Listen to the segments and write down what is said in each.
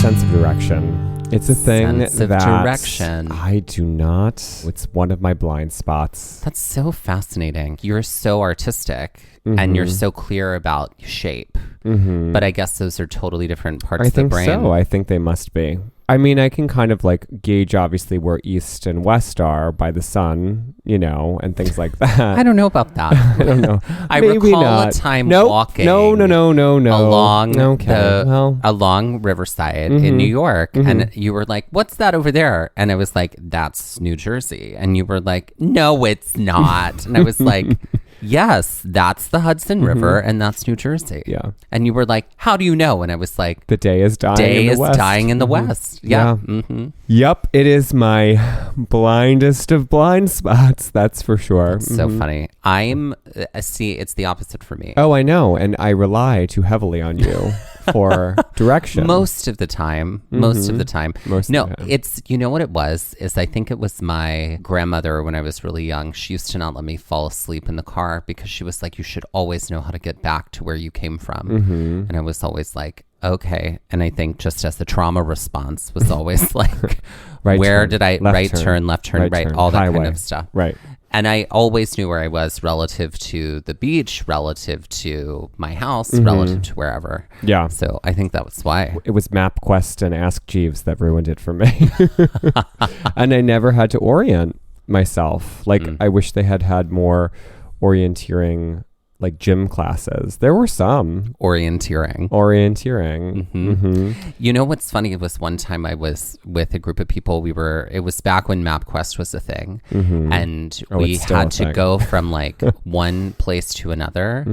sense of direction. It's a thing that direction. I do not. It's one of my blind spots. That's so fascinating. You're so artistic and you're so clear about shape. But I guess those are totally different parts of the brain. I think so. I think they must be. I mean, I can kind of like gauge obviously where east and west are by the sun, you know, and things like that. I don't know about that. I don't know. I Maybe recall not. a time Nope. walking No. along Riverside in New York, and you were like, "What's that over there?" And I was like, "That's New Jersey." And you were like, "No, it's not." And I was like, "Yes, that's the Hudson River, and that's New Jersey." Yeah. And you were like, "How do you know?" And I was like, The day is dying in the west. Yeah. Yep. It is my blindest of blind spots. That's for sure. That's so funny. It's the opposite for me. Oh, I know. And I rely too heavily on you for direction. Most of the time. It's, you know what it was, is I think it was my grandmother when I was really young. She used to not let me fall asleep in the car because she was like, you should always know how to get back to where you came from. And I was always like, okay. And I think just as the trauma response was always like, right turn, left turn, right, all that highway. kind of stuff. Right. And I always knew where I was relative to the beach, relative to my house, relative to wherever. Yeah. So I think that was why. It was MapQuest and Ask Jeeves that ruined it for me. And I never had to orient myself. Like, I wish they had more orienteering, like gym classes. There were some. Orienteering. You know what's funny? It was one time I was with a group of people. It was back when MapQuest was a thing. And we had to go from like one place to another.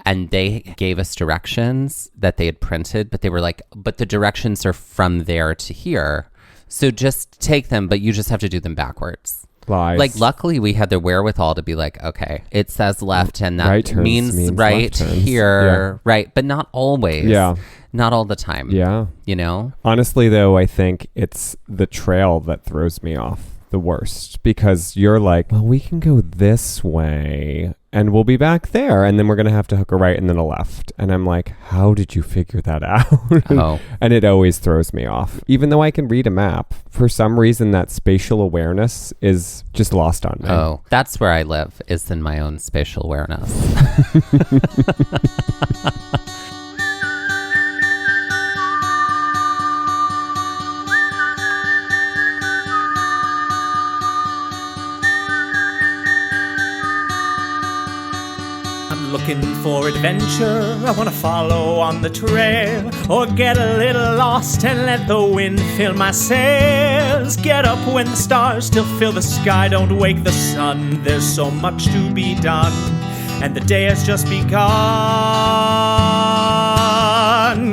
And they gave us directions that they had printed, but they were like, but the directions are from there to here. So just take them, but you just have to do them backwards. Lies. Like, luckily we had the wherewithal to be like, okay, it says left and that means right here. Right. But not always. Yeah. Not all the time. Yeah. You know? Honestly, though, I think it's the trail that throws me off the worst, because you're like, well, we can go this way and we'll be back there, and then we're going to have to hook a right and then a left. And I'm like, how did you figure that out? And it always throws me off. Even though I can read a map, for some reason that spatial awareness is just lost on me. Oh, that's where I live, is in my own spatial awareness. Looking for adventure, I want to follow on the trail, or get a little lost and let the wind fill my sails. Get up when the stars still fill the sky, don't wake the sun, there's so much to be done, and the day has just begun.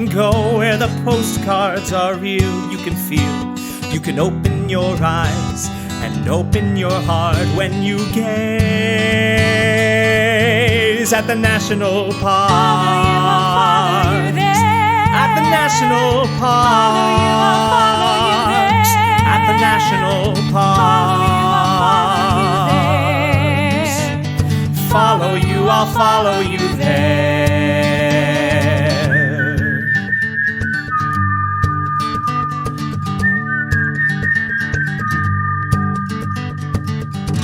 Go where the postcards are real, you can feel, you can open your eyes and open your heart when you gaze at the national park. At the national park. At the national park. Follow you, I'll follow you there.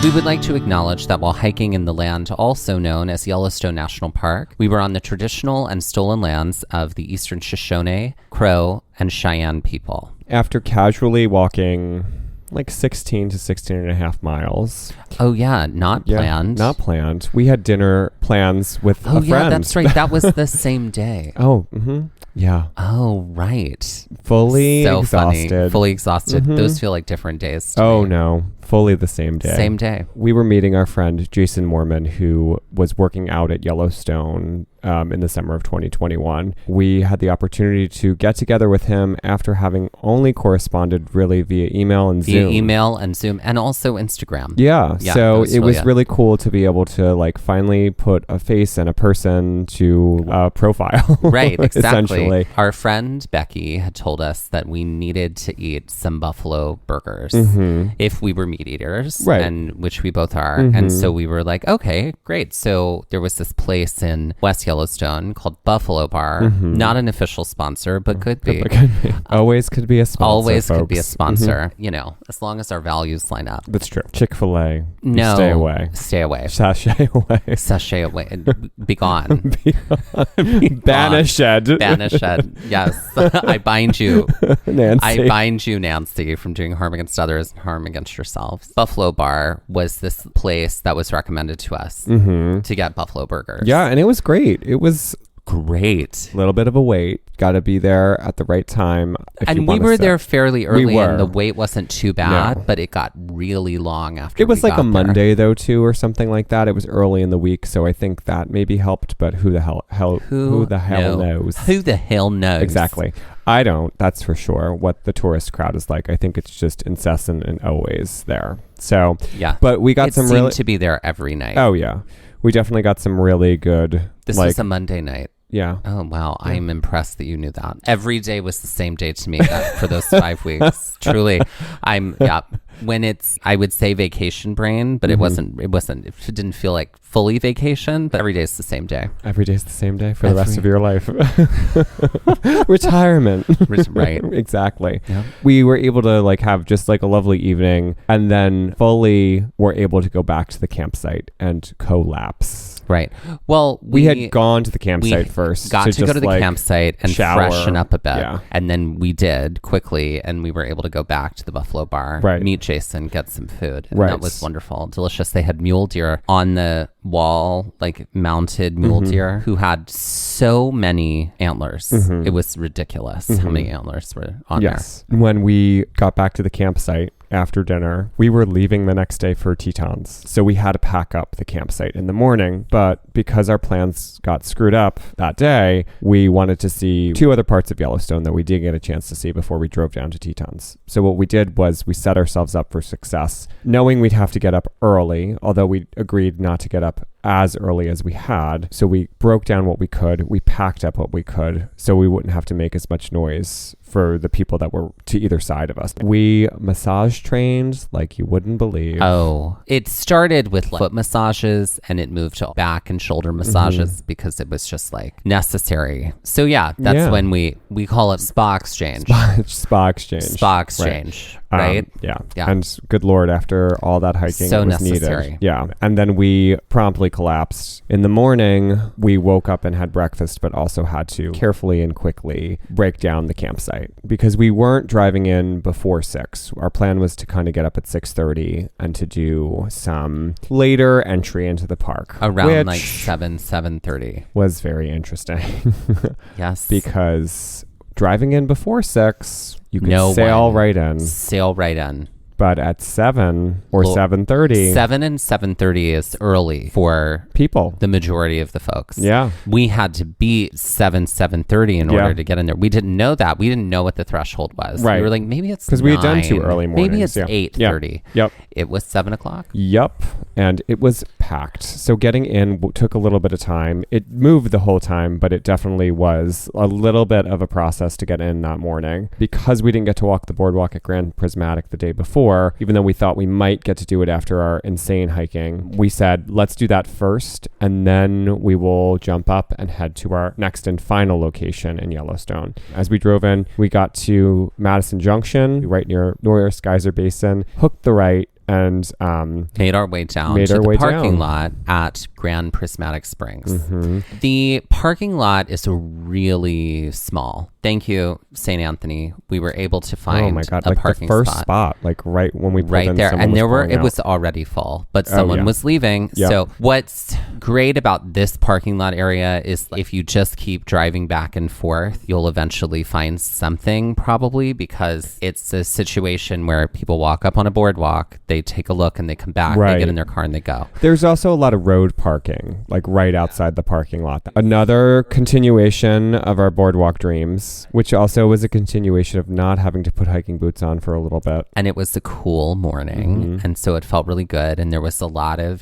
We would like to acknowledge that while hiking in the land also known as Yellowstone National Park, we were on the traditional and stolen lands of the Eastern Shoshone, Crow, and Cheyenne people. After casually walking like 16 to 16 and a half miles. Oh, yeah. Not planned. Not planned. We had dinner plans with a friend. Oh, yeah, that's right. That was the same day. Oh, yeah. Oh, right. Fully so exhausted. Funny. Fully exhausted. Those feel like different days to me. No. Fully the same day. Same day. We were meeting our friend Jason Moorman, who was working out at Yellowstone in the summer of 2021. We had the opportunity to get together with him after having only corresponded really via email and Zoom. And also Instagram. Yeah. So it was really cool to be able to like finally put a face and a person to a profile. Right, exactly. Essentially. Our friend Becky had told us that we needed to eat some buffalo burgers if we were meat eaters, right? And which we both are. And so we were like, okay, great. So there was this place in West Yellowstone called Buffalo Bar. Not an official sponsor, but could be. Always could be a sponsor. Always folks. could be a sponsor. You know, as long as our values line up. That's true. Chick-fil-A. No. Stay away. Stay away. Sashay away. Sashay away. Be gone. Banished. Banished. Yes. I bind you. Nancy. I bind you, Nancy, from doing harm against others and harm against yourselves. Buffalo Bar was this place that was recommended to us to get buffalo burgers. Yeah, and it was great. It was great. A little bit of a wait. Got to be there at the right time. And we were there fairly early, and the wait wasn't too bad, but it got really long after. It was like a Monday though, too, or something like that. It was early in the week, so I think that maybe helped. But who the hell knows? Who the hell knows? Exactly. I don't. That's for sure. What the tourist crowd is like. I think it's just incessant and always there. So yeah. But we got some really to be there every night. Oh yeah. We definitely got some really good. This was a Monday night. Yeah. Oh, wow. Yeah. I'm impressed that you knew that. Every day was the same day to me for those 5 weeks. Truly. When it's, I would say vacation brain, but it didn't feel like fully vacation, but every day is the same day. Every day is the same day for the rest of your life. Retirement. Right. Exactly. Yeah. We were able to have just a lovely evening, and then fully were able to go back to the campsite and collapse. Right. Well, we had gone to the campsite first. Got to go to the campsite and shower, freshen up a bit. Yeah. And then we did quickly, and we were able to go back to the Buffalo Bar, meet Jason, get some food. And that was wonderful. Delicious. They had mule deer on the wall, mounted mule deer who had so many antlers. It was ridiculous how many antlers were on there. When we got back to the campsite after dinner, we were leaving the next day for Tetons. So we had to pack up the campsite in the morning. But because our plans got screwed up that day, we wanted to see 2 other parts of Yellowstone that we did get a chance to see before we drove down to Tetons. So what we did was we set ourselves up for success, knowing we'd have to get up early, although we agreed not to get up as early as we had. So we broke down what we could. We packed up what we could so we wouldn't have to make as much noise for the people that were to either side of us. We massage trained like you wouldn't believe. Oh, it started with foot massages and it moved to back and shoulder massages because it was just necessary. So that's when we call it spa exchange. Spa exchange. Spa exchange. Right? Yeah. And good Lord, after all that hiking, so it was necessary. Needed. Yeah. And then we promptly collapsed. In the morning, we woke up and had breakfast, but also had to carefully and quickly break down the campsite because we weren't driving in before 6. Our plan was to kind of get up at 6:30 and to do some later entry into the park. Around 7:30. Was very interesting. Yes. Because driving in before 6, you could sail right in. Sail right in. But at 7 or 7:30. 7 and 7:30 is early for people. The majority of the folks. Yeah. We had to be 7:30 in order to get in there. We didn't know that. We didn't know what the threshold was. Right. We were like, maybe it's because we had done 2 early mornings. Maybe it's 8:30. Yep. It was 7 o'clock. Yep. And it was packed. So getting in took a little bit of time. It moved the whole time, but it definitely was a little bit of a process to get in that morning. Because we didn't get to walk the boardwalk at Grand Prismatic the day before, even though we thought we might get to do it after our insane hiking, we said, let's do that first, and then we will jump up and head to our next and final location in Yellowstone. As we drove in, we got to Madison Junction, right near Norris Geyser Basin, hooked the right, and made our way down to the parking lot at Grand Prismatic Springs. The parking lot is really small. Thank you, St. Anthony. We were able to find a parking the first spot, right when we pulled in, there, and it was already full, but someone was leaving. Yep. So what's great about this parking lot area is if you just keep driving back and forth, you'll eventually find something, probably, because it's a situation where people walk up on a boardwalk, they take a look and they come back, they get in their car and they go. There's also a lot of road parking, right outside the parking lot. Another continuation of our boardwalk dreams, which also was a continuation of not having to put hiking boots on for a little bit. And it was a cool morning, and so it felt really good. And there was a lot of,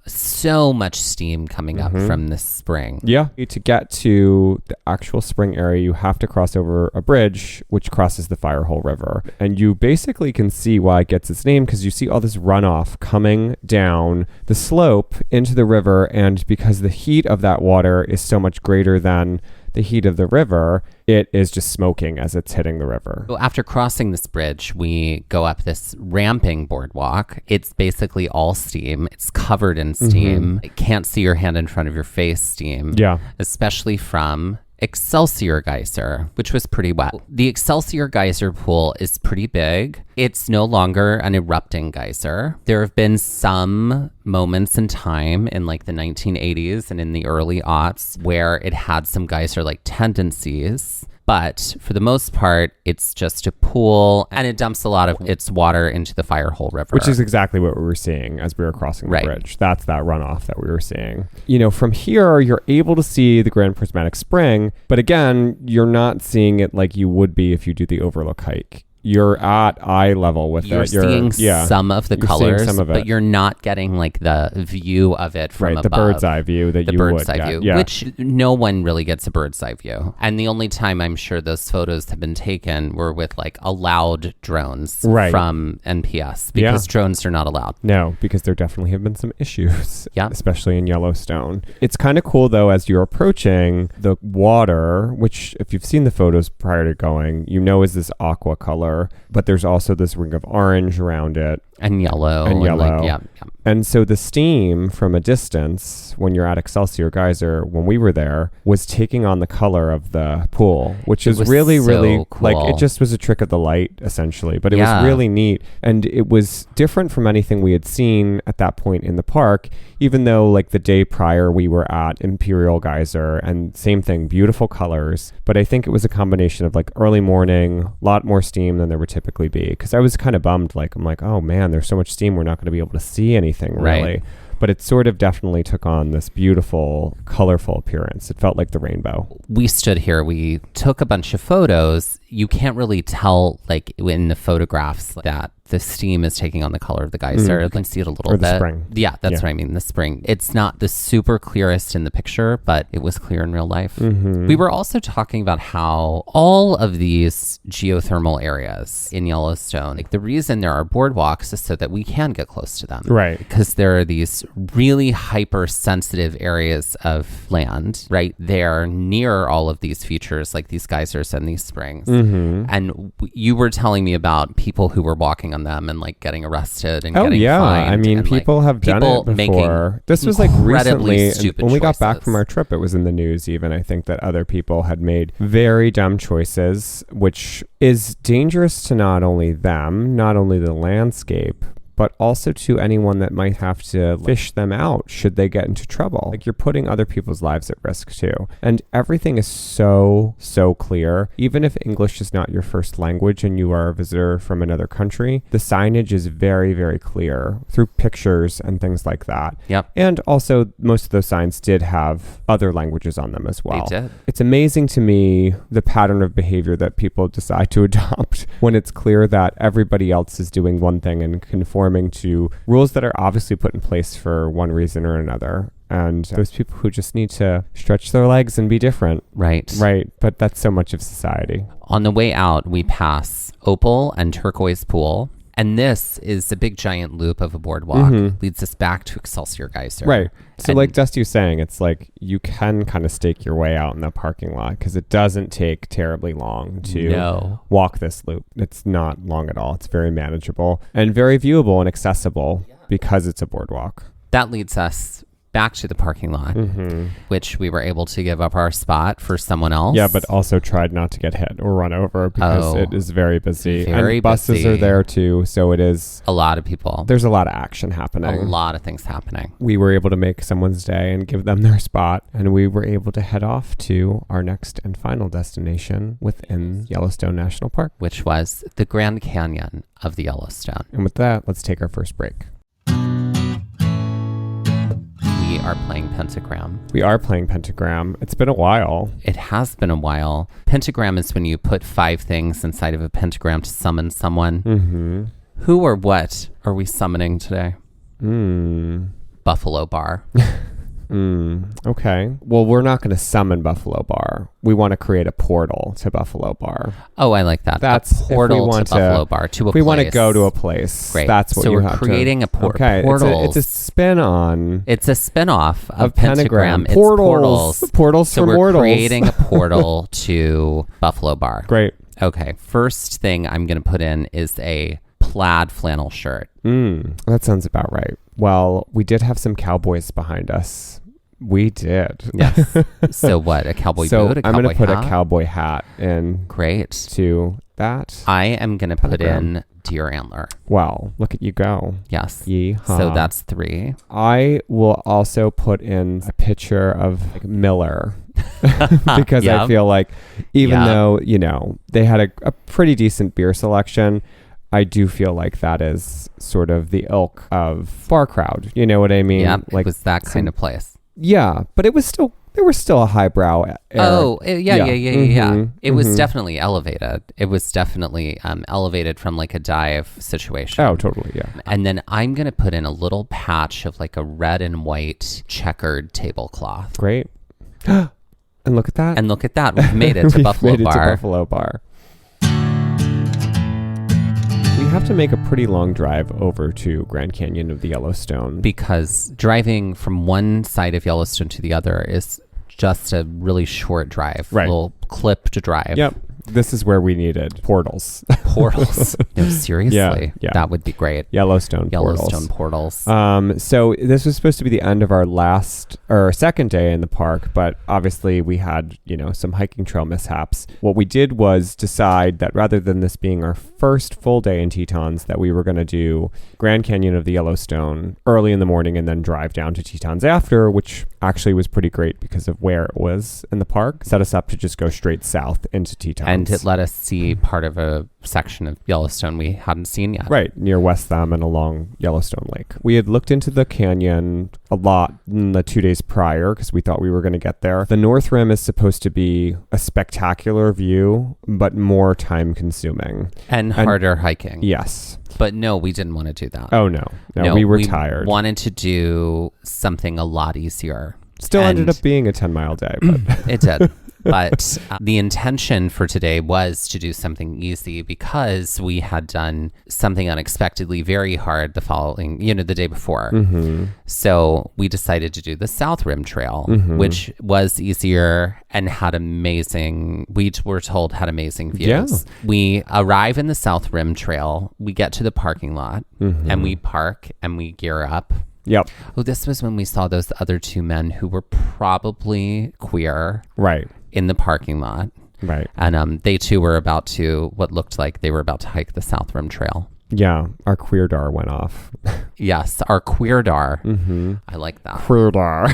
so much steam coming up from this spring. Yeah. To get to the actual spring area, you have to cross over a bridge, which crosses the Firehole River. And you basically can see why it gets its name, because you see all this runoff coming down the slope into the river. And because the heat of that water is so much greater than the heat of the river, it is just smoking as it's hitting the river. So after crossing this bridge, we go up this ramping boardwalk. It's basically all steam. It's covered in steam. You can't see your hand in front of your face steam. Yeah. Especially from Excelsior Geyser, which was pretty wet. The Excelsior Geyser pool is pretty big. It's no longer an erupting geyser. There have been some moments in time in like the 1980s and in the early aughts where it had some geyser-like tendencies. But for the most part, it's just a pool, and it dumps a lot of its water into the Firehole River. Which is exactly what we were seeing as we were crossing the bridge. That's that runoff that we were seeing. You know, from here, you're able to see the Grand Prismatic Spring, but again, you're not seeing it like you would be if you do the Overlook hike. You're at eye level with it. You're seeing some of the colors, but you're not getting like the view of it from above. The bird's eye view that you would get. The bird's eye view, which no one really gets a bird's eye view. And the only time I'm sure those photos have been taken were with like allowed drones from NPS, because drones are not allowed. No, because there definitely have been some issues, especially in Yellowstone. It's kind of cool though, as you're approaching the water, which if you've seen the photos prior to going, you know is this aqua color. But there's also this ring of orange around it. And yellow. And so the steam from a distance, when you're at Excelsior Geyser, when we were there, was taking on the color of the pool, which is really, really cool. Like, it just was a trick of the light, essentially. But it was really neat. And it was different from anything we had seen at that point in the park, even though like the day prior we were at Imperial Geyser, and same thing, beautiful colors. But I think it was a combination of like early morning, a lot more steam than there would typically be. Because I was kind of bummed. I'm like, oh man, there's so much steam, we're not going to be able to see anything really. But it sort of definitely took on this beautiful, colorful appearance. It felt like the rainbow. We stood here, we took a bunch of photos. You can't really tell like in the photographs that the steam is taking on the color of the geyser. You can see it a little bit. The spring. Yeah, that's what I mean, the spring. It's not the super clearest in the picture, but it was clear in real life. We were also talking about how all of these geothermal areas in Yellowstone, like the reason there are boardwalks is so that we can get close to them. Right. Because there are these really hypersensitive areas of land right there near all of these features, like these geysers and these springs. And you were telling me about people who were walking on them and like getting arrested and getting fined. I mean, people have done it before. This was like recently, when we got back from our trip, it was in the news even. I think that other people had made very dumb choices, which is dangerous to not only them, not only the landscape, but also to anyone that might have to fish them out should they get into trouble. Like, you're putting other people's lives at risk too. And everything is so clear. Even if English is not your first language and you are a visitor from another country, the signage is very, very clear through pictures and things like that. Yep. And also, most of those signs did have other languages on them as well. They did. It's amazing to me the pattern of behavior that people decide to adopt when it's clear that everybody else is doing one thing and conforming to rules that are obviously put in place for one reason or another. And those people who just need to stretch their legs and be different. Right. But that's so much of society. On the way out, we pass Opal and Turquoise Pool. And this is a big giant loop of a boardwalk. Leads us back to Excelsior Geyser. Right. So like Dusty was saying, it's like you can kind of stake your way out in the parking lot because it doesn't take terribly long to walk this loop. It's not long at all. It's very manageable and very viewable and accessible because it's a boardwalk. That leads us back to the parking lot, which we were able to give up our spot for someone else. Yeah, but also tried not to get hit or run over because it is very busy. Very and buses busy. Are there too, so it is a lot of people. There's a lot of action happening. A lot of things happening. We were able to make someone's day and give them their spot, and we were able to head off to our next and final destination within Yellowstone National Park, which was the Grand Canyon of the Yellowstone. And with that, let's take our first break. We are playing Pentagram. We are playing Pentagram. It's been a while. It has been a while. Pentagram is when you put 5 things inside of a pentagram to summon someone. Who or what are we summoning today? Buffalo Bar. Okay. Well, we're not going to summon Buffalo Bar. We want to create a portal to Buffalo Bar. Oh, I like that. That's a portal to Buffalo Bar, to a place. We want to go to a place. Great. That's what you have to... So we're creating a portal. Okay. It's a spin on... It's a spin-off of Pentagram. It's portals. Portals for mortals. So we're creating a portal to Buffalo Bar. Great. Okay. First thing I'm going to put in is a plaid flannel shirt. That sounds about right. Well, we did have some cowboys behind us. We did. Yes. So what? A cowboy boot? I'm going to put a cowboy hat in. Great. To that. I am going to put in deer antler. Wow. Look at you go. Yes. Yeehaw. So that's 3. I will also put in a picture of Miller. Because I feel like even though, they had a pretty decent beer selection, I do feel like that is sort of the ilk of bar crowd. You know what I mean? Yeah, like it was that kind of place. Yeah, but it was still, there was still a highbrow era. Oh, yeah. It was definitely elevated. It was definitely elevated from like a dive situation. Oh, totally, yeah. And then I'm going to put in a little patch of like a red and white checkered tablecloth. Great. And look at that. We've made it to Buffalo Bar. To Buffalo Bar. We have to make a pretty long drive over to Grand Canyon of the Yellowstone. Because driving from one side of Yellowstone to the other is just a really short drive. Right. A little clipped drive. Yep. This is where we needed portals. Portals. No, seriously. Yeah. That would be great. Yellowstone portals. So this was supposed to be the end of our second day in the park, but obviously we had, some hiking trail mishaps. What we did was decide that rather than this being our first full day in Tetons, that we were going to do Grand Canyon of the Yellowstone early in the morning and then drive down to Tetons after, which actually was pretty great because of where it was in the park. Set us up to just go straight south into Tetons. And it let us see part of a section of Yellowstone we hadn't seen yet. Right, near West Thumb and along Yellowstone Lake. We had looked into the canyon a lot in the 2 days prior because we thought we were going to get there. The North Rim is supposed to be a spectacular view, but more time consuming. And harder hiking. Yes. But no, we didn't want to do that. Oh, no, we were tired. We wanted to do something a lot easier. Still ended up being a 10-mile day. But It did. But the intention for today was to do something easy because we had done something unexpectedly very hard the day before. Mm-hmm. So we decided to do the South Rim Trail, which was easier and had amazing views. Yeah. We arrive in the South Rim Trail. We get to the parking lot and we park and we gear up. Yep. Oh, this was when we saw those other 2 men who were probably queer. Right. In the parking lot. Right. And they too were about to hike the South Rim Trail. Yeah. Our queerdar went off. Yes. Our queerdar. I like that. Queerdar.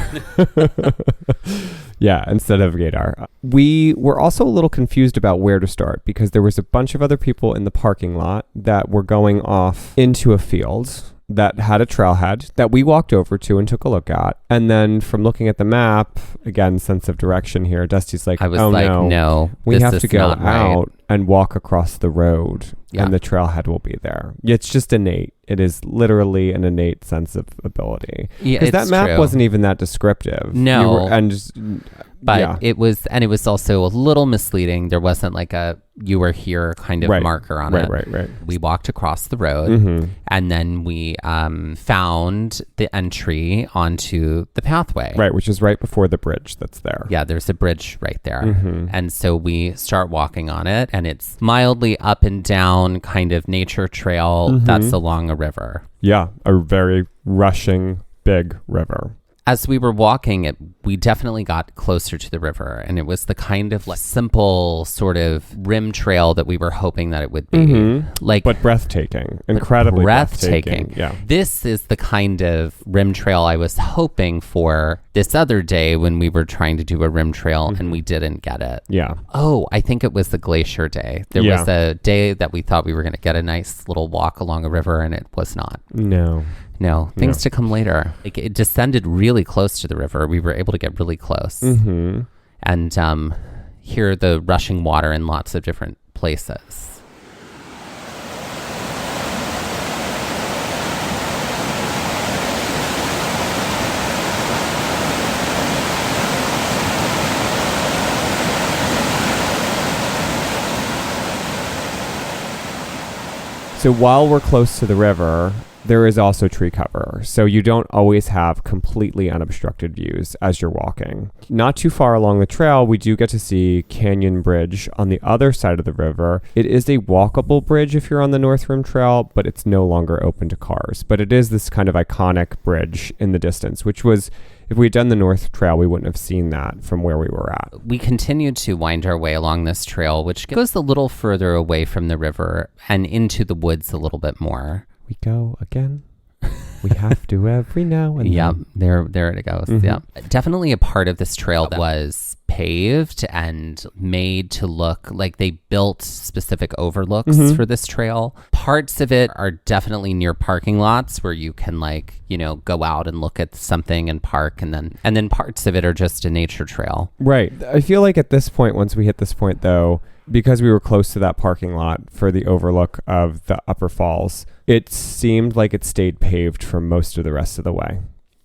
Yeah. Instead of gaydar. We were also a little confused about where to start because there was a bunch of other people in the parking lot that were going off into a field that had a trailhead that we walked over to and took a look at. And then from looking at the map, again, sense of direction here, Dusty's like, no, we have to go out and walk across the road and the trailhead will be there. It's just innate. It is literally an innate sense of ability. Yeah, because that map wasn't even that descriptive. No. It was also a little misleading. There wasn't like a you were here kind of marker on it. Right. We walked across the road and then we found the entry onto the pathway. Right, which is right before the bridge that's there. Yeah, there's a bridge right there. And so we start walking on it and it's mildly up and down kind of nature trail that's along a river. Yeah, a very rushing big river. As we were walking, we definitely got closer to the river, and it was the kind of simple sort of rim trail that we were hoping that it would be. But breathtaking, incredibly breathtaking. Yeah. This is the kind of rim trail I was hoping for this other day when we were trying to do a rim trail and we didn't get it. Yeah. Oh, I think it was the glacier day. There was a day that we thought we were going to get a nice little walk along a river, and it was not. No, things to come later. It descended really close to the river. We were able to get really close and hear the rushing water in lots of different places. So while we're close to the river, there is also tree cover. So you don't always have completely unobstructed views as you're walking. Not too far along the trail, we do get to see Canyon Bridge on the other side of the river. It is a walkable bridge if you're on the North Rim Trail, but it's no longer open to cars. But it is this kind of iconic bridge in the distance, which was, if we'd done the North Trail, we wouldn't have seen that from where we were at. We continued to wind our way along this trail, which goes a little further away from the river and into the woods a little bit more. We go again. We have to every now and then. There it goes. Mm-hmm. Yeah, definitely a part of this trail that was paved and made to look like they built specific overlooks for this trail. Parts of it are definitely near parking lots where you can go out and look at something and park, and then parts of it are just a nature trail. Right. I feel like at this point, once we hit this point though, because we were close to that parking lot for the overlook of the Upper Falls, it seemed like it stayed paved for most of the rest of the way.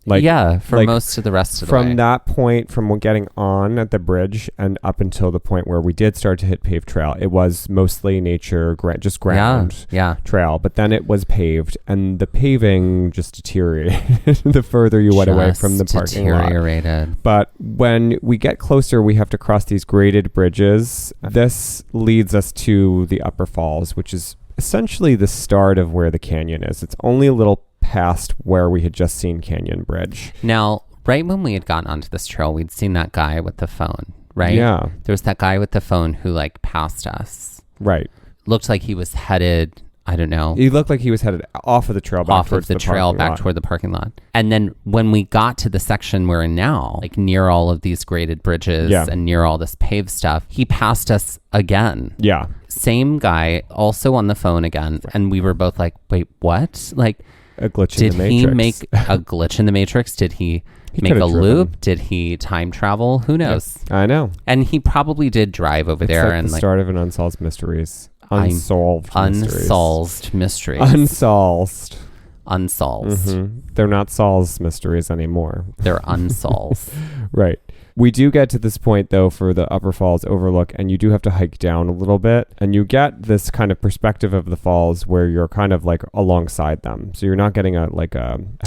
Most of the rest of the way. From that point, from getting on at the bridge and up until the point where we did start to hit paved trail, it was mostly nature, just ground trail. But then it was paved, and the paving just deteriorated the further you went away from the parking lot. But when we get closer, we have to cross these graded bridges. This leads us to the Upper Falls, which is essentially the start of where the canyon is. It's only a little past where we had just seen Canyon Bridge. Now, right when we had gotten onto this trail, we'd seen that guy with the phone, right? Yeah. There was that guy with the phone who passed us. Right. Looked like he was headed, I don't know. He looked like he was headed off of the trail back toward the parking lot. And then when we got to the section we're in now, near all of these graded bridges and near all this paved stuff, he passed us again. Yeah. Same guy, also on the phone again. And we were both like, wait, what? A glitch in the Matrix. Did he make a glitch in the Matrix? Did he make a loop? Did he time travel? Who knows? Yeah, I know. And he probably did drive over there. It's the start of an Unsolved Mysteries. Unsolved mysteries. Unsolved. Mm-hmm. They're not Saul's mysteries anymore. They're unsolved. Right. We do get to this point, though, for the Upper Falls overlook, and you do have to hike down a little bit, and you get this kind of perspective of the falls where you're kind of alongside them. So you're not getting a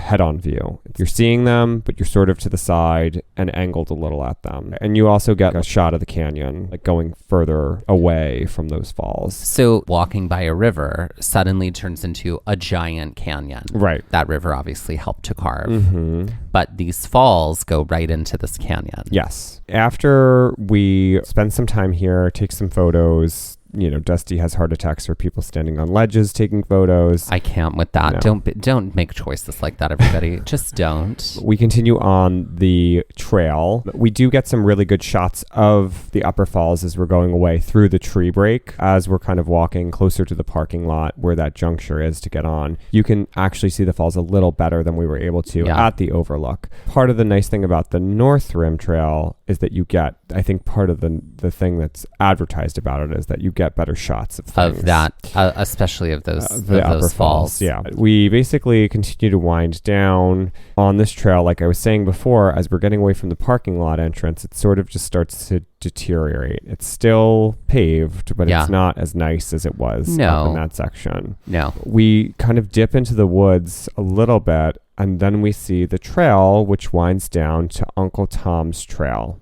head-on view. You're seeing them, but you're sort of to the side and angled a little at them. And you also get a shot of the canyon, going further away from those falls. So walking by a river suddenly turns into a giant canyon. Right. That river obviously helped to carve. Mm-hmm. But these falls go right into this canyon. Yes. After we spend some time here, take some photos, Dusty has heart attacks for people standing on ledges taking photos. I can't with that. No. Don't make choices like that, everybody. Just don't. We continue on the trail. We do get some really good shots of the Upper Falls as we're going away through the tree break. As we're kind of walking closer to the parking lot where that juncture is to get on, you can actually see the falls a little better than we were able to at the Overlook. Part of the nice thing about the North Rim Trail is that you get, I think part of the thing that's advertised about it is that you get better shots of things. Of that, especially of those Upper falls. Yeah. We basically continue to wind down on this trail. Like I was saying before, as we're getting away from the parking lot entrance, it sort of just starts to deteriorate. It's still paved, but it's not as nice as it was up in that section. No. We kind of dip into the woods a little bit, and then we see the trail, which winds down to Uncle Tom's Trail.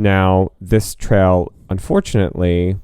Now, this trail, unfortunately,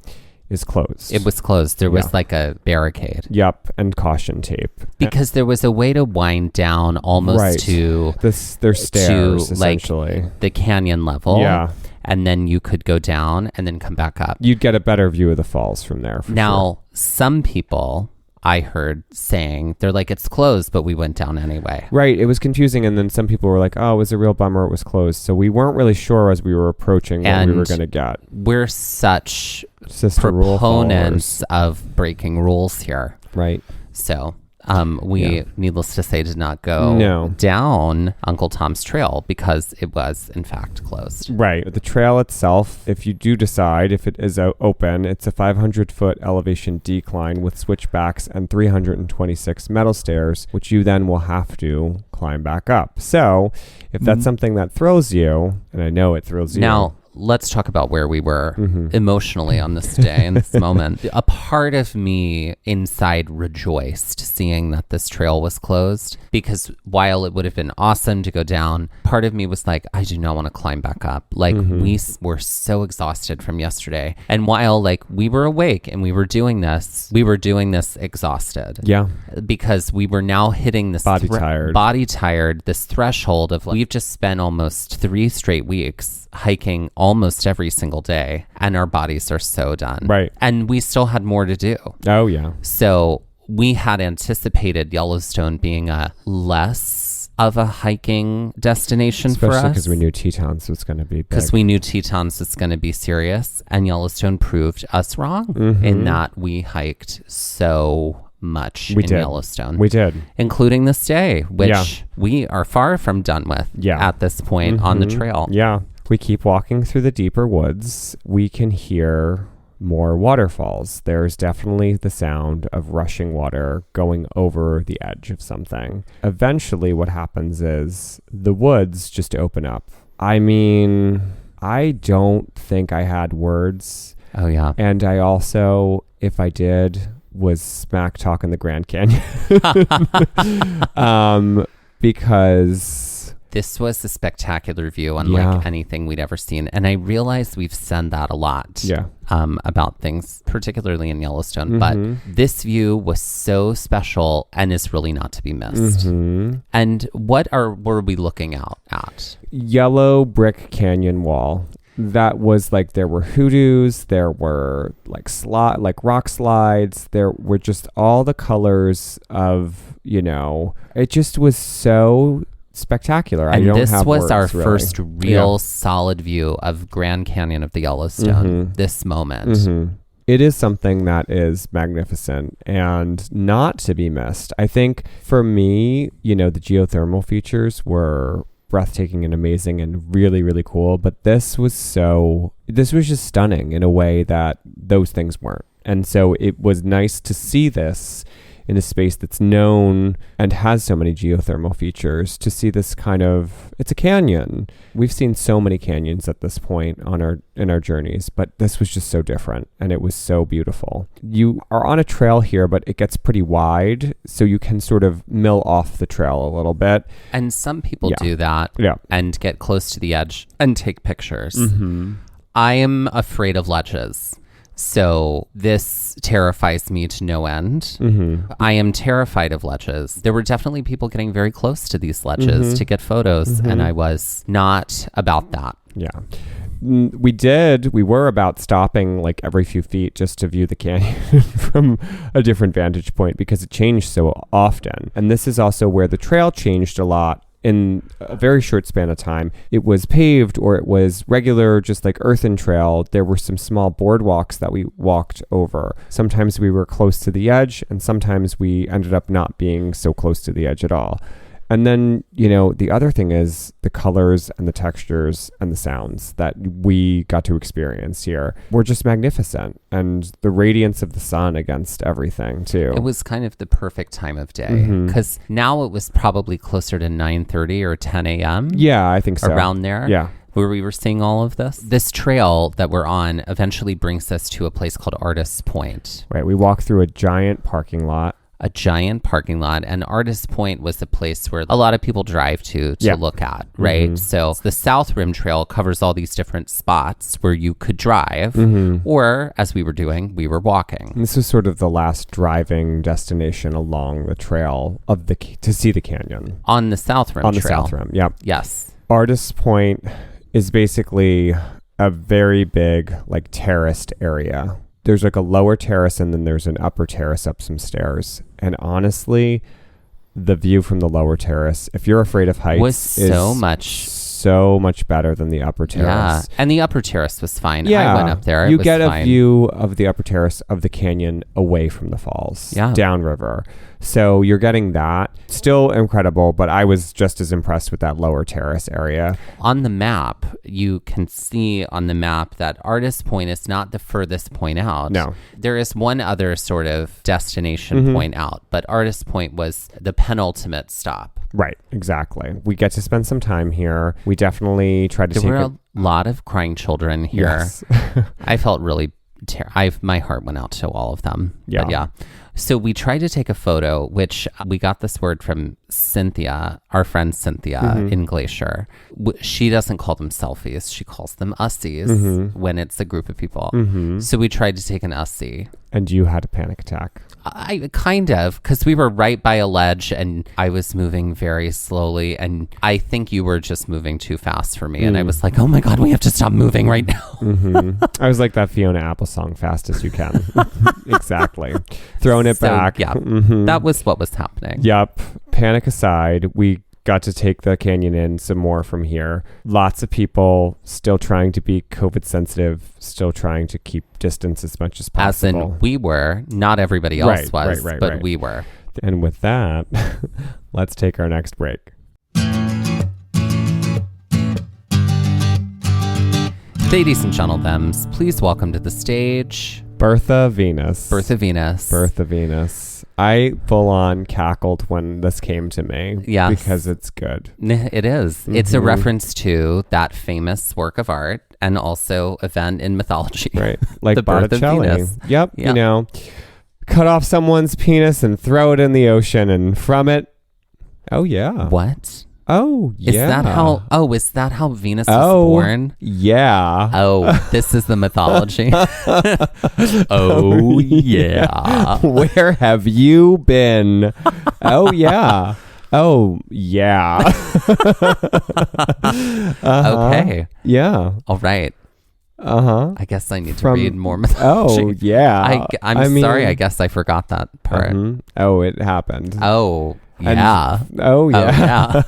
is closed. It was closed. There was a barricade. Yep, and caution tape. Because there was a way to wind down almost to... There's stairs, essentially. The canyon level. Yeah. And then you could go down and then come back up. You'd get a better view of the falls from there. Now, some people... I heard saying, they're like, it's closed, but we went down anyway. Right. It was confusing. And then some people were like, oh, it was a real bummer it was closed. So we weren't really sure as we were approaching what we were going to get. We're such proponents of breaking rules here. Right. So... needless to say, did not go down Uncle Tom's Trail because it was, in fact, closed. Right. The trail itself, if you do decide, if it is open, it's a 500-foot elevation decline with switchbacks and 326 metal stairs, which you then will have to climb back up. So if that's something that throws you, and I know it throws you. Now, let's talk about where we were emotionally on this day and this moment. A part of me inside rejoiced seeing that this trail was closed, because while it would have been awesome to go down, part of me was like, I do not want to climb back up. Like we were so exhausted from yesterday. And while like we were awake and we were doing this exhausted. Yeah. Because we were now hitting this body tired, this threshold of like, we've just spent almost 3 straight weeks hiking almost every single day, and our bodies are so done. Right. And we still had more to do. Oh, yeah. So we had anticipated Yellowstone being a less of a hiking destination for us. Especially because we knew Tetons was going to be big. Because we knew Tetons was going to be serious, and Yellowstone proved us wrong in that we hiked so much Yellowstone. We did. Including this day, which we are far from done with at this point on the trail. Yeah. We keep walking through the deeper woods. We can hear more waterfalls. There's definitely the sound of rushing water going over the edge of something. Eventually, what happens is the woods just open up. I mean, I don't think I had words. Oh, yeah. And I also, if I did, was smack talking the Grand Canyon. Because this was a spectacular view, unlike anything we'd ever seen. And I realize we've said that a lot about things, particularly in Yellowstone. But this view was so special and is really not to be missed. And what were we looking out at? Yellow brick canyon wall. That was like, there were hoodoos, there were like rock slides, there were just all the colors of, it just was so spectacular. And this was our first real solid view of Grand Canyon of the Yellowstone, this moment. It is something that is magnificent and not to be missed. I think for me, the geothermal features were breathtaking and amazing and really, really cool. But this was just stunning in a way that those things weren't. And so it was nice to see this in a space that's known and has so many geothermal features, to see this it's a canyon. We've seen so many canyons at this point in our journeys, but this was just so different, and it was so beautiful. You are on a trail here, but it gets pretty wide, so you can sort of mill off the trail a little bit. And some people do that and get close to the edge and take pictures. I am afraid of ledges. So this terrifies me to no end. I am terrified of ledges. There were definitely people getting very close to these ledges to get photos, and I was not about that. Yeah. We were about stopping like every few feet just to view the canyon from a different vantage point, because it changed so often. And this is also where the trail changed a lot. In a very short span of time, it was paved, or it was regular, just like earthen trail. There were some small boardwalks that we walked over. Sometimes we were close to the edge, and sometimes we ended up not being so close to the edge at all. And then, the other thing is the colors and the textures and the sounds that we got to experience here were just magnificent. And the radiance of the sun against everything, too. It was kind of the perfect time of day, because now it was probably closer to 9:30 or 10 a.m. Yeah, I think so. Around there. Yeah. Where we were seeing all of this. This trail that we're on eventually brings us to a place called Artist's Point. Right. We walk through a giant parking lot. And Artist's Point was the place where a lot of people drive to look at, right? So the South Rim Trail covers all these different spots where you could drive, or, as we were doing, we were walking. And this was sort of the last driving destination along the trail to see the canyon. On the South Rim Trail. On the South Rim, yep. Yes. Artist's Point is basically a very big, like, terraced area. There's like a lower terrace, and then there's an upper terrace up some stairs. And honestly, the view from the lower terrace, if you're afraid of heights, was so much better than the upper terrace. Yeah, and the upper terrace was fine. Yeah, I went up there. You get a view of the upper terrace of the canyon away from the falls, downriver. So you're getting that. Still incredible, but I was just as impressed with that lower terrace area. On the map, you can see on the map that Artist's Point is not the furthest point out. No. There is one other sort of destination point out, but Artist's Point was the penultimate stop. Right, exactly. We get to spend some time here. We definitely tried to There were a lot of crying children here. Yes. I felt really my heart went out to all of them. Yeah. But yeah. So we tried to take a photo, which we got this word from Cynthia, our friend Cynthia in Geyser. She doesn't call them selfies. She calls them ussies when it's a group of people. So we tried to take an ussie. And you had a panic attack. I kind of, because we were right by a ledge and I was moving very slowly. And I think you were just moving too fast for me. And I was like, oh my God, we have to stop moving right now. I was like that Fiona Apple song, Fast as You Can. Exactly. Throwing it back. Yeah, that was what was happening. Yep. Panic aside, we got to take the canyon in some more from here. Lots of people still trying to be COVID sensitive, still trying to keep distance as much as possible. As in we were, not everybody else was, but we were. And with that, let's take our next break. Ladies and gentlemen, please welcome to the stage Bertha Venus. Bertha Venus. Bertha Venus. I full on cackled when this came to me. Yes. Because it's good. It is. It's a reference to that famous work of art and also event in mythology. Right. Like the birth of Venus. Yep. You know, cut off someone's penis and throw it in the ocean, and from it, oh yeah. What? Oh, yeah. Is that how Venus was born? Yeah. Oh, this is the mythology. Oh, yeah. Where have you been? Oh, yeah. Oh, yeah. Okay. Yeah. All right. I guess I need to read more mythology. Oh, yeah. I'm sorry. I guess I forgot that part. Oh, it happened. Oh, yeah. Oh, yeah.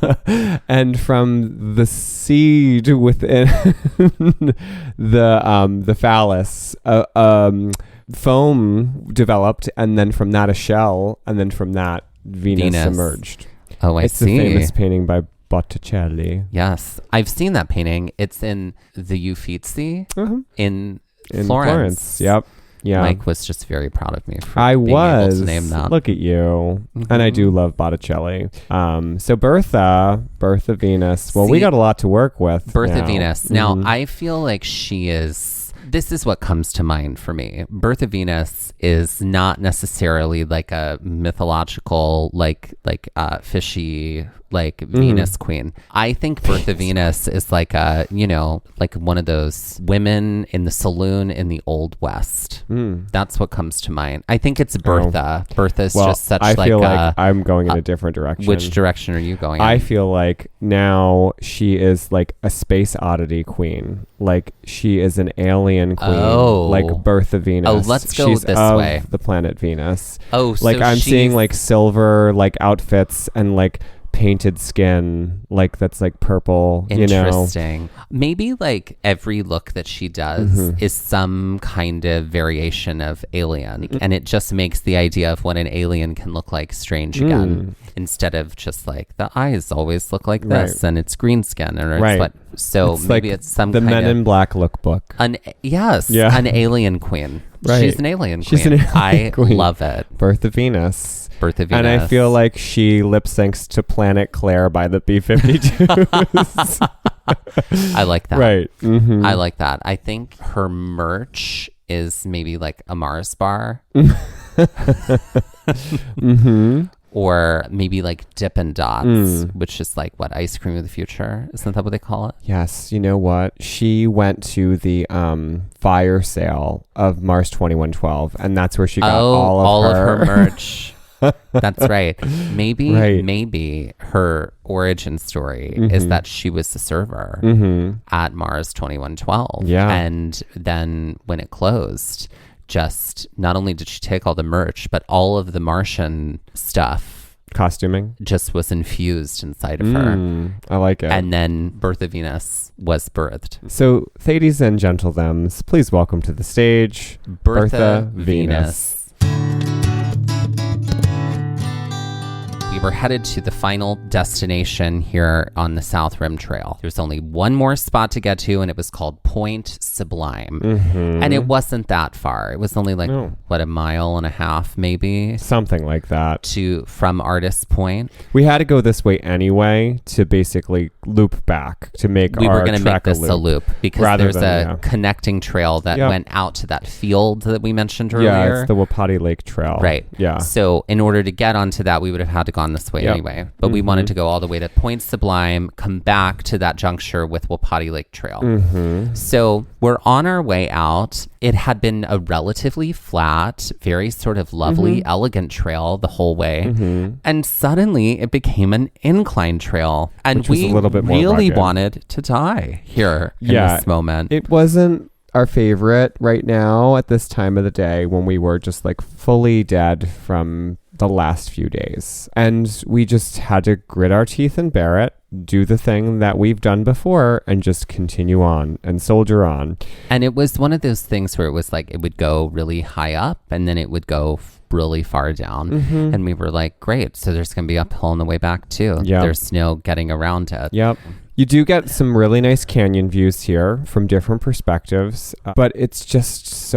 And from the seed within the phallus, foam developed, and then from that a shell, and then from that Venus emerged. Oh, it's see. It's a famous painting by Botticelli. Yes, I've seen that painting. It's in the Uffizi in Florence. Yep. Yeah. Mike was just very proud of me for being able to name that. Look at you. And I do love Botticelli. So Bertha Venus. Well, we got a lot to work with. Bertha Venus. Now, I feel like she is... This is what comes to mind for me. Bertha Venus is not necessarily like a mythological, fishy, Venus queen. I think Bertha Venus is like a, like one of those women in the saloon in the Old West. That's what comes to mind. I think it's Bertha. Bertha's just such I feel like I'm going in a different direction. Which direction are you going in? I feel like now she is like a space oddity queen. Like she is an alien queen. Like Bertha Venus. Oh, let's go She's this of way. The planet Venus. Oh, like so I'm seeing like silver like outfits and like painted skin, like that's like purple. Interesting. Maybe like every look that she does is some kind of variation of alien, and it just makes the idea of what an alien can look like strange again, instead of just like the eyes always look like this and it's green skin, or it's what. So it's maybe it's some the kind Men in Black lookbook. An alien queen. Right. She's an alien queen. She's an alien queen. I love it. Bertha Venus. Bertha Venus. And I feel like she lip syncs to Planet Claire by the B-52s. I like that. Right. I like that. I think her merch is maybe like a Mars bar. Or maybe like Dippin' Dots, which is like what, ice cream of the future? Isn't that what they call it? Yes. You know what? She went to the fire sale of Mars 2112, and that's where she got all of her merch. That's right. Maybe her origin story is that she was the server at Mars 2112. Yeah. And then when it closed, just not only did she take all the merch, but all of the Martian stuff, costuming, just was infused inside of her. I like it. And then Bertha Venus was birthed. So, ladies and gentlemen, please welcome to the stage Bertha Venus. We we're headed to the final destination here on the South Rim Trail. There's only one more spot to get to, and it was called Point Sublime. And it wasn't that far. It was only like, a mile and a half, maybe? Something like that. From Artist's Point. We had to go this way anyway to basically loop back to make we our were going to make this a loop because there's a connecting trail that went out to that field that we mentioned earlier. Yeah, it's the Wapati Lake Trail. Right. Yeah. So in order to get onto that, we would have had to gone this way anyway. But we wanted to go all the way to Point Sublime, come back to that juncture with Wapati Lake Trail. So we're on our way out. It had been a relatively flat, very sort of lovely, elegant trail the whole way. And suddenly it became an incline trail. And which was a little bit more really rugged. wanted to die here in this moment. It wasn't our favorite right now at this time of the day when we were just like fully dead from the last few days. And we just had to grit our teeth and bear it, do the thing that we've done before, and just continue on and soldier on. And it was one of those things where it was like it would go really high up and then it would go really far down. And we were like, great. So there's going to be uphill on the way back too. There's no getting around it. You do get some really nice canyon views here from different perspectives, but it's just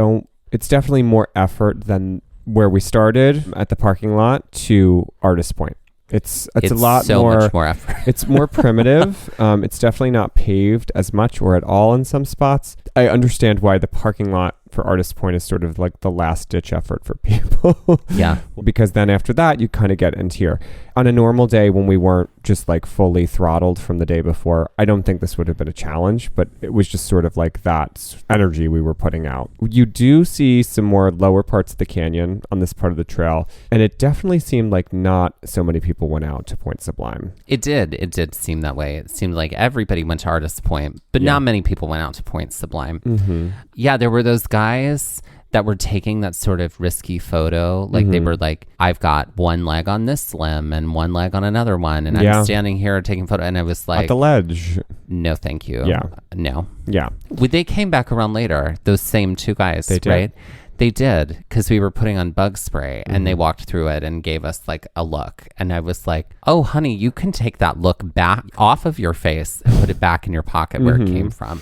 it's definitely more effort than where we started at the parking lot to Artist Point. It's a lot much more effort. It's more primitive. It's definitely not paved as much or at all in some spots. I understand why the parking lot for Artist Point is sort of like the last ditch effort for people. Because then after that, you kind of get into here. On a normal day when we weren't just like fully throttled from the day before, I don't think this would have been a challenge, but it was just sort of like that energy we were putting out. You do see some more lower parts of the canyon on this part of the trail, and it definitely seemed like not so many people went out to Point Sublime. It did seem that way. It seemed like everybody went to Artist Point, but not many people went out to Point Sublime. Yeah, there were those guys that were taking that sort of risky photo. Like they were like, I've got one leg on this limb and one leg on another one. And I'm standing here taking photo. And I was like, at the ledge. No, thank you. No. Yeah. They came back around later. Those same two guys, they did. Right? They did, because we were putting on bug spray and they walked through it and gave us like a look. And I was like, oh, honey, you can take that look back off of your face and put it back in your pocket where it came from.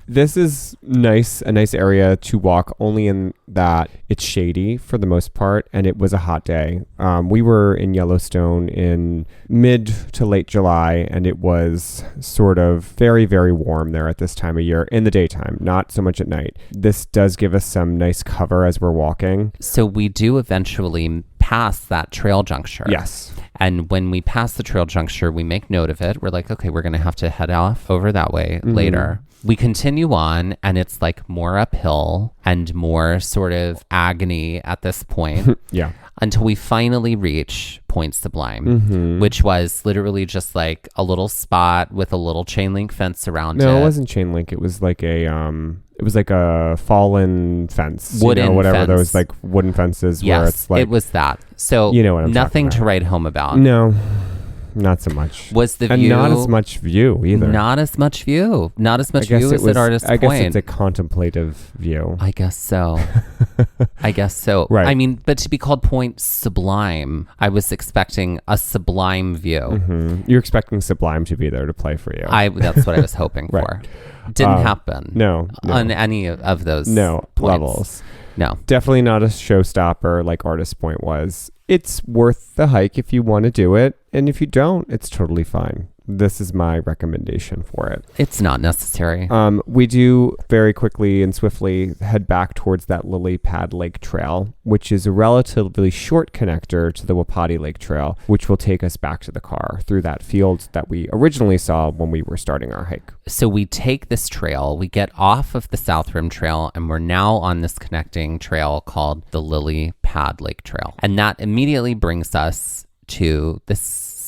This is a nice area to walk, only in that it's shady for the most part, and it was a hot day. We were in Yellowstone in mid to late July, and it was sort of very, very warm there at this time of year in the daytime, not so much at night. This does give us some nice cover as we're walking. So we do eventually pass that trail juncture. Yes. And when we pass the trail juncture, we make note of it. We're like, okay, we're going to have to head off over that way later. We continue on, and it's like more uphill and more sort of agony at this point. Until we finally reach Point Sublime, which was literally just like a little spot with a little chain link fence around it. No, it wasn't chain link. It was like a fallen fence, wooden whatever fence. Those like wooden fences where it's like, it was that. So you know what I'm nothing to write home about. No, not so much. Was the view, and not as much view either. Not as much view as at Artist Point. I guess it's a contemplative view. I guess so. Right. I mean, but to be called Point Sublime, I was expecting a sublime view. You're expecting Sublime to be there to play for you. That's what I was hoping for. Didn't happen. No. On any of those levels. No. Definitely not a showstopper like Artist Point was. It's worth the hike if you want to do it. And if you don't, it's totally fine. This is my recommendation for it. It's not necessary. We do very quickly and swiftly head back towards that Lily Pad Lake Trail, which is a relatively short connector to the Wapati Lake Trail, which will take us back to the car through that field that we originally saw when we were starting our hike. So we take this trail, we get off of the South Rim Trail, and we're now on this connecting trail called the Lily Pad Lake Trail. And that immediately brings us to this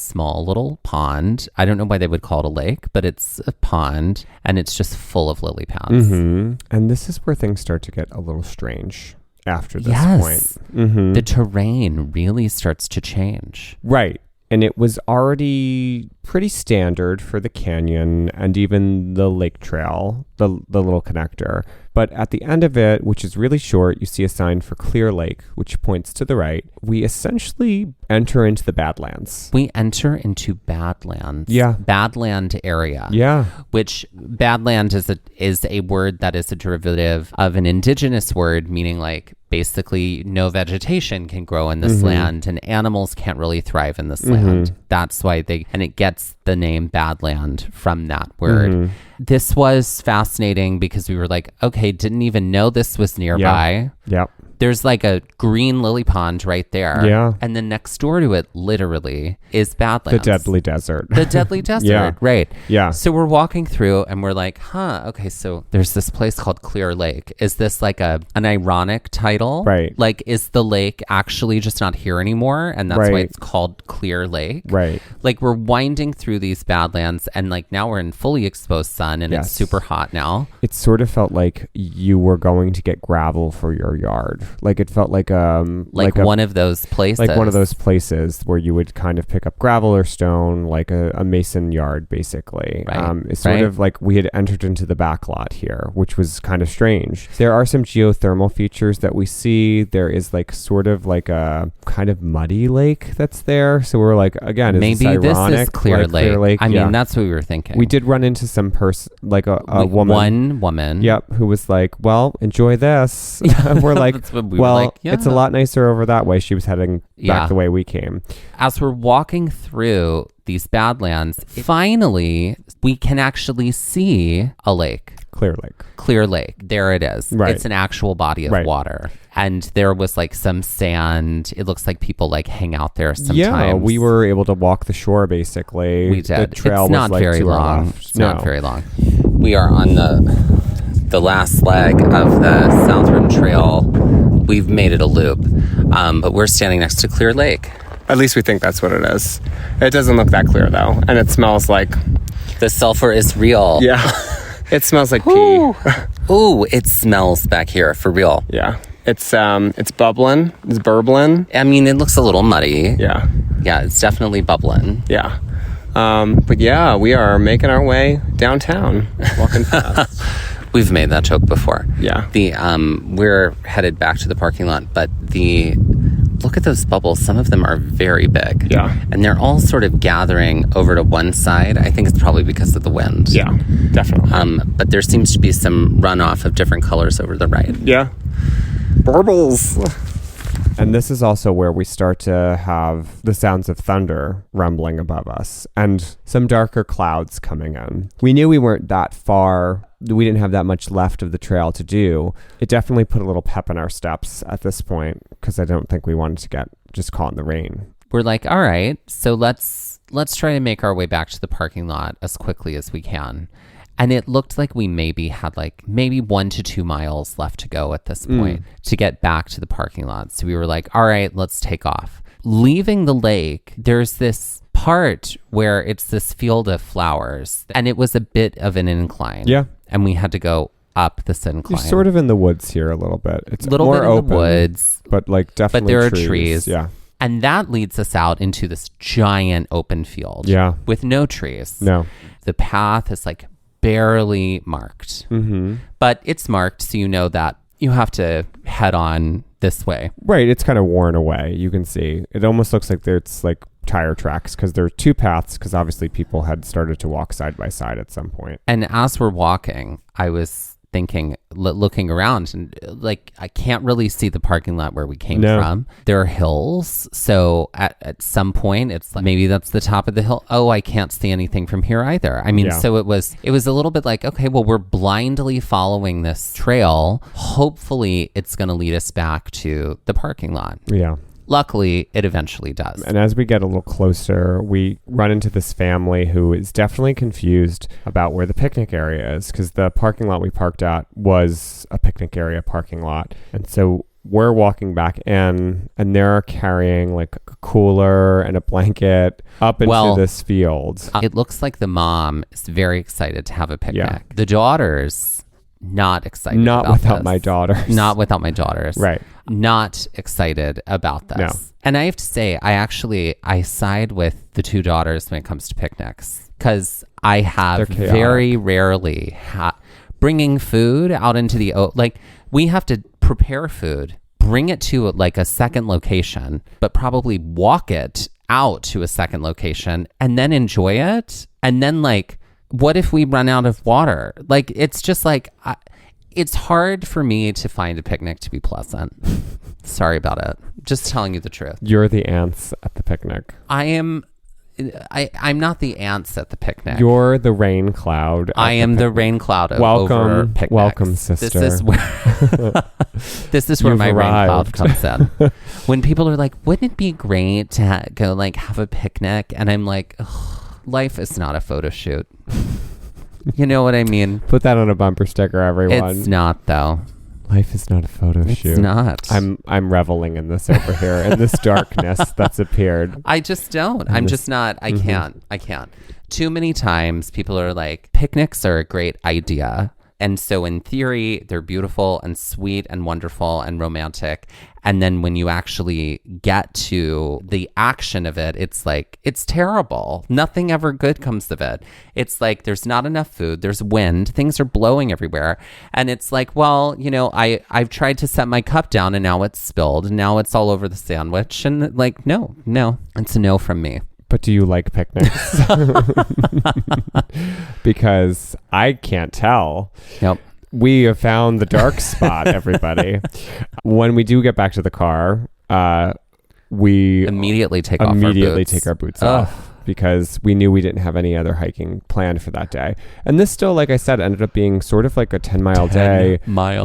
small little pond. I don't know why they would call it a lake, but it's a pond, and it's just full of lily pads. And this is where things start to get a little strange after this point. The terrain really starts to change. Right. And it was already pretty standard for the canyon and even the lake trail, the little connector. But at the end of it, which is really short, you see a sign for Clear Lake, which points to the right. We essentially enter into the Badlands. We enter into Badlands. Yeah. Badland area. Yeah. Which Badland is a word that is a derivative of an indigenous word, meaning like basically no vegetation can grow in this land and animals can't really thrive in this land. That's why it gets the name Badland from that word. This was fascinating because we were like, okay, didn't even know this was nearby. Yeah. There's like a green lily pond right there. Yeah. And then next door to it, literally, is Badlands. The Deadly Desert. The Deadly Desert. Yeah. Right. Yeah. So we're walking through and we're like, okay, so there's this place called Clear Lake. Is this like an ironic title? Right. Like, is the lake actually just not here anymore? And that's why it's called Clear Lake? Right. Like, we're winding through these Badlands and like now we're in fully exposed sun and it's super hot now. It sort of felt like you were going to get gravel for your yard. Like it felt like one of those places. Like one of those places where you would kind of pick up gravel or stone, like a mason yard, basically. Right. It's sort of like we had entered into the back lot here, which was kind of strange. There are some geothermal features that we see. There is like sort of like a kind of muddy lake that's there. So we're like, again, is maybe this ironic? This is Clear Lake. Clear Lake. I mean, that's what we were thinking. We did run into some person, like a woman. One woman. Yep. Who was like, well, enjoy this. We're like, it's a lot nicer over that way. She was heading back the way we came. As we're walking through these Badlands, finally, we can actually see a lake. Clear Lake. Clear Lake. There it is. Right. It's an actual body of water. And there was like some sand. It looks like people like hang out there sometimes. Yeah, we were able to walk the shore basically. We did. The trail it's not was like very to our long. left. It's not very long. We are on the last leg of the South Rim Trail. We've made it a loop, but we're standing next to Clear Lake. At least we think that's what it is. It doesn't look that clear though, and it smells like... The sulfur is real. Yeah, it smells like pee. Ooh, it smells back here, for real. Yeah, it's bubbling, it's burbling. I mean, it looks a little muddy. Yeah. Yeah, it's definitely bubbling. Yeah. But yeah, we are making our way downtown, walking fast. We've made that joke before. Yeah. We're headed back to the parking lot, but look at those bubbles. Some of them are very big. Yeah. And they're all sort of gathering over to one side. I think it's probably because of the wind. Yeah, definitely. But there seems to be some runoff of different colors over the right. Yeah. Burbles. And this is also where we start to have the sounds of thunder rumbling above us and some darker clouds coming in. We knew we weren't that far. We didn't have that much left of the trail to do. It definitely put a little pep in our steps at this point because I don't think we wanted to get just caught in the rain. We're like, all right, so let's try to make our way back to the parking lot as quickly as we can. And it looked like we maybe had 1 to 2 miles left to go at this point to get back to the parking lot. So we were like, all right, let's take off. Leaving the lake, there's this part where it's this field of flowers. And it was a bit of an incline. Yeah. And we had to go up this incline. You're sort of in the woods here a little bit. It's a little more bit in open, the woods. But like definitely But there are trees. trees. Yeah. And that leads us out into this giant open field. Yeah. With no trees. No. The path is like barely marked. But it's marked, so you know that you have to head on this way. Right. It's kind of worn away. You can see. It almost looks like it's like tire tracks because there are two paths because obviously people had started to walk side by side at some point. And as we're walking, I was thinking, looking around, and like I can't really see the parking lot where we came from. There are hills, so at some point it's like maybe that's the top of the hill. Oh, I can't see anything from here either. I mean, so it was a little bit like, okay, well, we're blindly following this trail. Hopefully it's going to lead us back to the parking lot. Yeah. Luckily, it eventually does. And as we get a little closer, we run into this family who is definitely confused about where the picnic area is because the parking lot we parked at was a picnic area parking lot. And so we're walking back in and they're carrying like a cooler and a blanket up into this field. It looks like the mom is very excited to have a picnic. Yeah. The daughters... not excited not about without this. my daughters. Not without my daughters. Right. not excited about this. No. And I have to say, I side with the two daughters when it comes to picnics, because I have very rarely bringing food out into the we have to prepare food, bring it to like a second location, but probably walk it out to a second location and then enjoy it. And then like, what if we run out of water? Like, it's just like, it's hard for me to find a picnic to be pleasant. Sorry about it. Just telling you the truth. You're the ants at the picnic. I'm not the ants at the picnic. You're the rain cloud. I am the rain cloud over picnics. Welcome, sister. This is where my rain cloud comes in. When people are like, wouldn't it be great to go like have a picnic? And I'm like, life is not a photo shoot. You know what I mean? Put that on a bumper sticker, everyone. It's not, though. Life is not a photo shoot. It's not. I'm reveling in this over here, in this darkness that's appeared. I just don't. I'm just not. I can't. Too many times people are like, picnics are a great idea. And so in theory, they're beautiful and sweet and wonderful and romantic. And then when you actually get to the action of it, it's like, it's terrible. Nothing ever good comes of it. It's like, there's not enough food. There's wind. Things are blowing everywhere. And it's like, well, you know, I've tried to set my cup down and now it's spilled. And now it's all over the sandwich. And like, no, it's a no from me. But do you like picnics? Because I can't tell. Nope. We have found the dark spot, everybody. When we do get back to the car, we immediately take our boots off because we knew we didn't have any other hiking planned for that day. And this still, like I said, ended up being sort of like a 10-mile day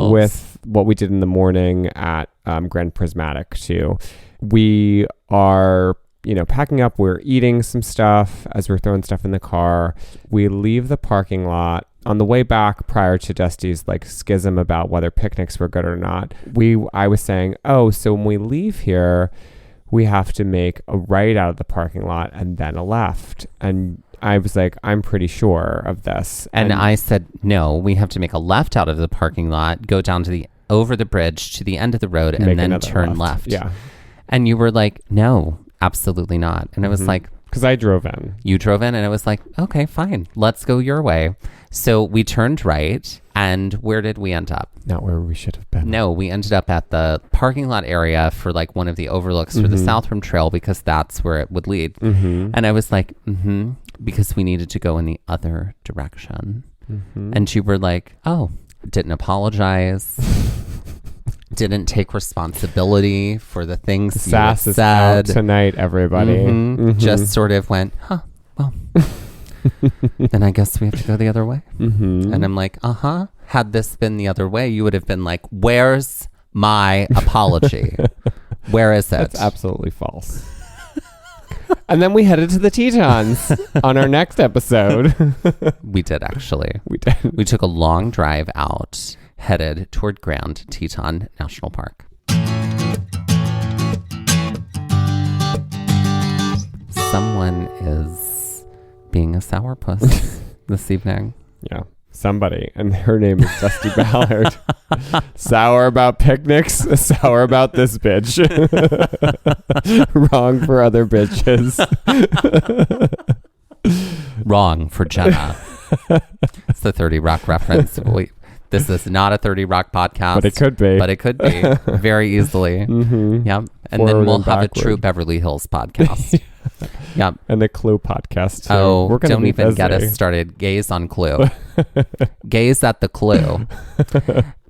with what we did in the morning at Grand Prismatic too. We are packing up, we're eating some stuff as we're throwing stuff in the car. We leave the parking lot. On the way back, prior to Dusty's like schism about whether picnics were good or not, I was saying, so when we leave here, we have to make a right out of the parking lot and then a left. And I was like, I'm pretty sure of this. And I said, no, we have to make a left out of the parking lot, go down to over the bridge to the end of the road and then turn left. Yeah. And you were like, no. Absolutely not. And I was like, because I drove in. You drove in, and I was like, okay, fine. Let's go your way. So we turned right, and where did we end up? Not where we should have been. No, we ended up at the parking lot area for like one of the overlooks for the South Rim Trail because that's where it would lead. And I was like, because we needed to go in the other direction. And you were like, didn't apologize. Didn't take responsibility for the things Sass you said. Is out tonight, everybody. Just sort of went, well, then I guess we have to go the other way. And I'm like, had this been the other way, you would have been like, where's my apology? Where is it? That's absolutely false. And then we headed to the Tetons on our next episode. We did, actually. We did. We took a long drive out, headed toward Grand Teton National Park. Someone is being a sourpuss this evening. Yeah, somebody. And her name is Dusty Ballard. Sour about picnics, sour about this bitch. Wrong for other bitches. Wrong for Jenna. It's the 30 Rock reference. This is not a 30 Rock podcast. But it could be. But it could be very easily. Yep. And Forward then we'll and have backward. a true Beverly Hills podcast. Yep. And the Clue podcast too. Oh, don't even get us started. Gaze on Clue. Gaze at the Clue.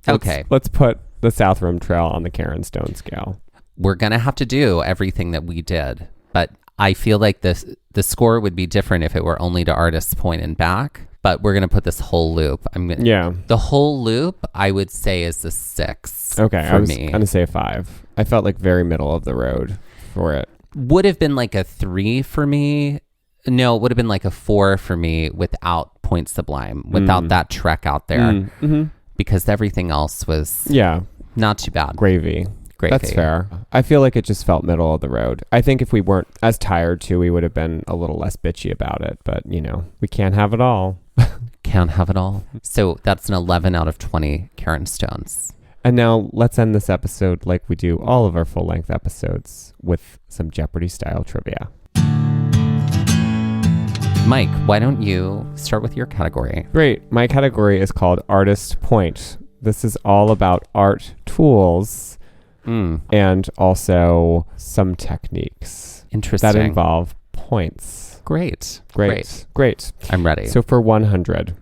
Okay. Let's put the South Rim Trail on the Karen Stone scale. We're going to have to do everything that we did. But I feel like the score would be different if it were only to Artist's Point and back. But we're going to put this whole loop. The whole loop, I would say, is a 6. Okay. For I was me. going to say a 5. I felt like very middle of the road for it. Would have been like a 3 for me. No, it would have been like a 4 for me without Point Sublime, without that trek out there. Because everything else was not too bad. Gravy. That's fair. I feel like it just felt middle of the road. I think if we weren't as tired too, we would have been a little less bitchy about it. But, we can't have it all. Can't have it all. So that's an 11 out of 20 Karen Stones. And now let's end this episode like we do all of our full-length episodes with some Jeopardy-style trivia. Mike, why don't you start with your category? Great. My category is called Artist Point. This is all about art tools and also some techniques that involve points. Great. I'm ready. So for 100,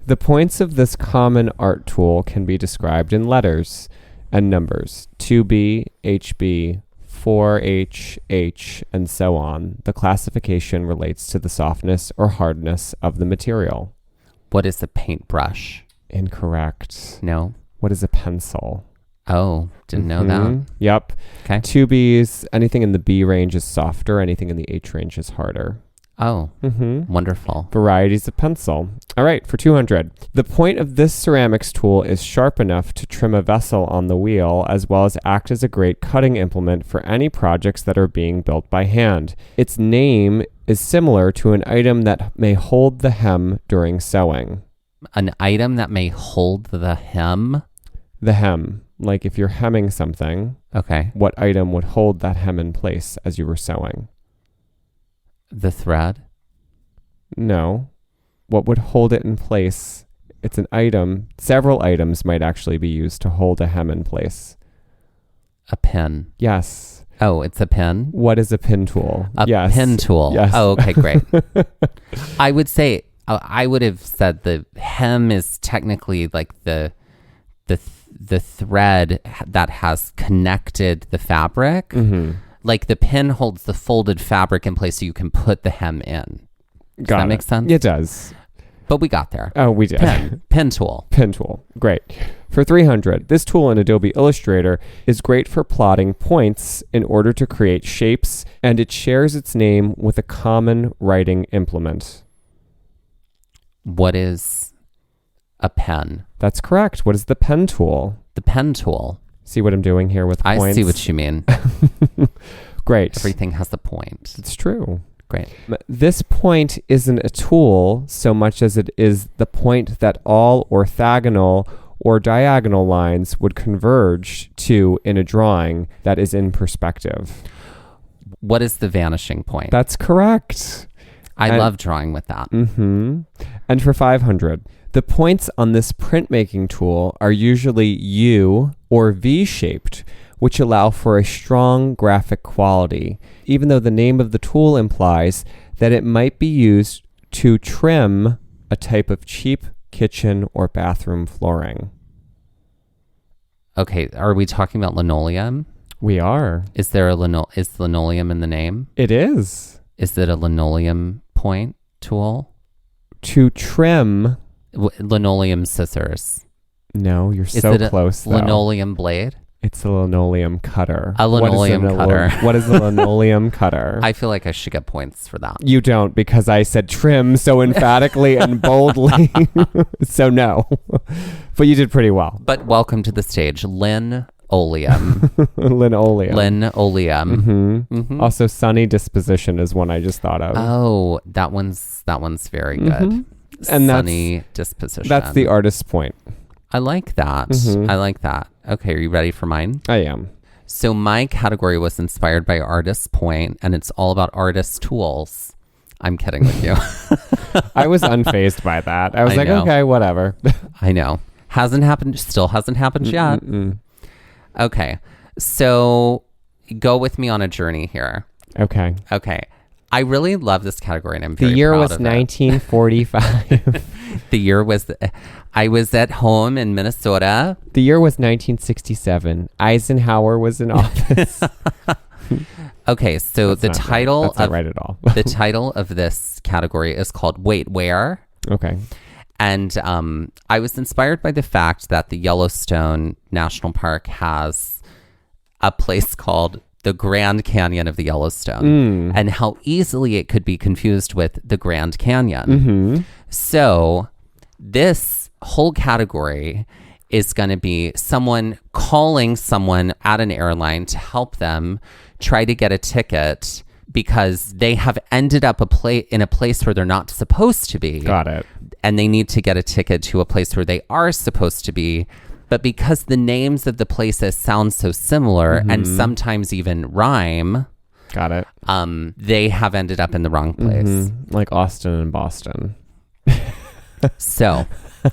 the points of this common art tool can be described in letters and numbers, 2B, HB, 4H, H, and so on. The classification relates to the softness or hardness of the material. What is a paintbrush? Incorrect. No. What is a pencil? Oh, didn't know that. Yep. Okay. 2Bs, anything in the B range is softer, anything in the H range is harder. Oh, wonderful. Varieties of pencil. All right, for 200. The point of this ceramics tool is sharp enough to trim a vessel on the wheel, as well as act as a great cutting implement for any projects that are being built by hand. Its name is similar to an item that may hold the hem during sewing. An item that may hold the hem? The hem. Like if you're hemming something, okay, what item would hold that hem in place as you were sewing? The thread? No. What would hold it in place? It's an item. Several items might actually be used to hold a hem in place. A pin? Yes. Oh, it's a pin? What is a pin tool? A pin tool. Yes. Oh, okay, great. I would have said the hem is technically like the thread that has connected the fabric. Mm-hmm. Like the pin holds the folded fabric in place so you can put the hem in. Does that make sense? It does. But we got there. Oh, we did. Pen tool. Pen tool. Great. For 300, this tool in Adobe Illustrator is great for plotting points in order to create shapes, and it shares its name with a common writing implement. What is a pen? That's correct. What is the pen tool? The pen tool. See what I'm doing here with points? I see what you mean. Great. Everything has a point. It's true. Great. This point isn't a tool so much as it is the point that all orthogonal or diagonal lines would converge to in a drawing that is in perspective. What is the vanishing point? That's correct. I love drawing with that. Mm-hmm. And for 500, the points on this printmaking tool are usually U or V-shaped, which allow for a strong graphic quality, even though the name of the tool implies that it might be used to trim a type of cheap kitchen or bathroom flooring. Okay, are we talking about linoleum? We are. Is there is linoleum in the name? It is. Is it a linoleum point tool? To trim... linoleum scissors. No, you're so close, though. Linoleum blade? It's a linoleum cutter. A linoleum cutter. What is a linoleum cutter? I feel like I should get points for that. You don't, because I said trim so emphatically and boldly. So no. But you did pretty well. But welcome to the stage, linoleum. Linoleum. Linoleum. Mm-hmm. Mm-hmm. Also, sunny disposition is one I just thought of. Oh, that one's very good. Mm-hmm. And sunny disposition. That's the artist's point. I like that. Mm-hmm. I like that. Okay, are you ready for mine? I am. So my category was inspired by Artist's Point, and it's all about artist tools. I'm kidding with you. I was unfazed by that. I was okay, whatever. I know. Hasn't happened. Still hasn't happened yet. Okay. So go with me on a journey here. Okay. I really love this category, and I'm very proud of it. The year was 1945. The year was... I was at home in Minnesota. The year was 1967. Eisenhower was in office. Okay, so the title of... That's not right at all. The title of this category is called Wait, Where? Okay. And I was inspired by the fact that the Yellowstone National Park has a place called the Grand Canyon of the Yellowstone, and how easily it could be confused with the Grand Canyon. Mm-hmm. So this whole category is going to be someone calling someone at an airline to help them try to get a ticket because they have ended up in a place where they're not supposed to be. Got it. And they need to get a ticket to a place where they are supposed to be, But because the names of the places sound so similar and sometimes even rhyme. Got it. They have ended up in the wrong place. Like Austin and Boston. So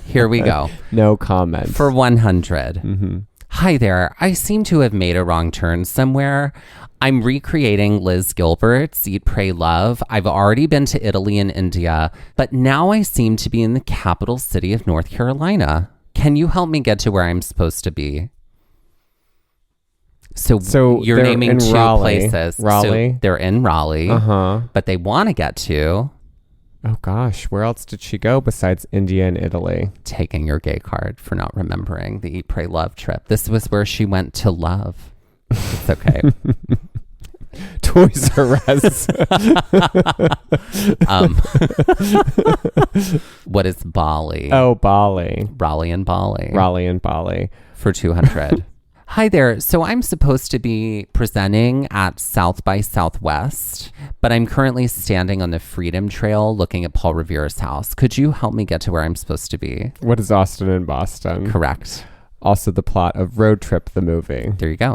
here we go. No comment. For 100. Hi there. I seem to have made a wrong turn somewhere. I'm recreating Liz Gilbert's Eat, Pray, Love. I've already been to Italy and India, but now I seem to be in the capital city of North Carolina. Can you help me get to where I'm supposed to be? So you're naming two places. Raleigh. So they're in Raleigh, but they want to get to... Oh gosh, where else did she go besides India and Italy? Taking your gay card for not remembering the Eat, Pray, Love trip. This was where she went to love. It's okay. Toys R Us. What is Bali? Oh, Bali. Raleigh and Bali. Raleigh and Bali. For 200. Hi there. So I'm supposed to be presenting at South by Southwest, but I'm currently standing on the Freedom Trail looking at Paul Revere's house. Could you help me get to where I'm supposed to be? What is Austin and Boston? Correct. Also the plot of Road Trip, the movie. There you go.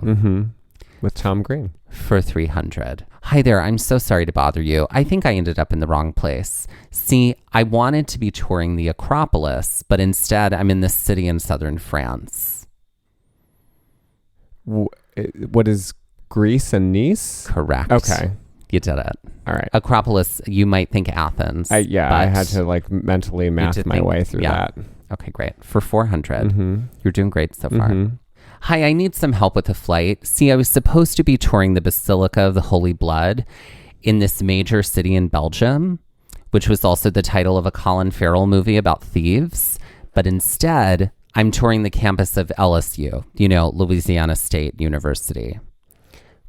With Tom Green. For 300. Hi there. I'm so sorry to bother you. I think I ended up in the wrong place. See, I wanted to be touring the Acropolis, but instead I'm in this city in southern France. What is Greece and Nice? Correct. Okay. You did it. All right. Acropolis, you might think Athens. I had to like mentally math my way through that. Okay, great. For 400. You're doing great so far. Hi, I need some help with a flight. See, I was supposed to be touring the Basilica of the Holy Blood in this major city in Belgium, which was also the title of a Colin Farrell movie about thieves. But instead, I'm touring the campus of LSU, Louisiana State University.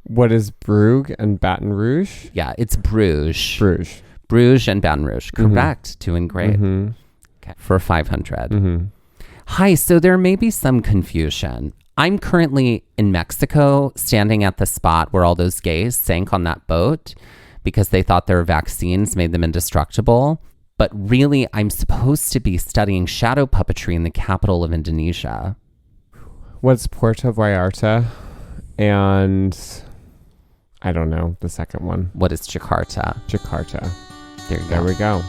What is Bruges and Baton Rouge? Yeah, it's Bruges. Bruges and Baton Rouge. Correct. Doing great. Okay. For 500. Hi, so there may be some confusion. I'm currently in Mexico, standing at the spot where all those gays sank on that boat because they thought their vaccines made them indestructible. But really, I'm supposed to be studying shadow puppetry in the capital of Indonesia. What's Puerto Vallarta? And I don't know the second one. What is Jakarta? Jakarta. There you go. There we go.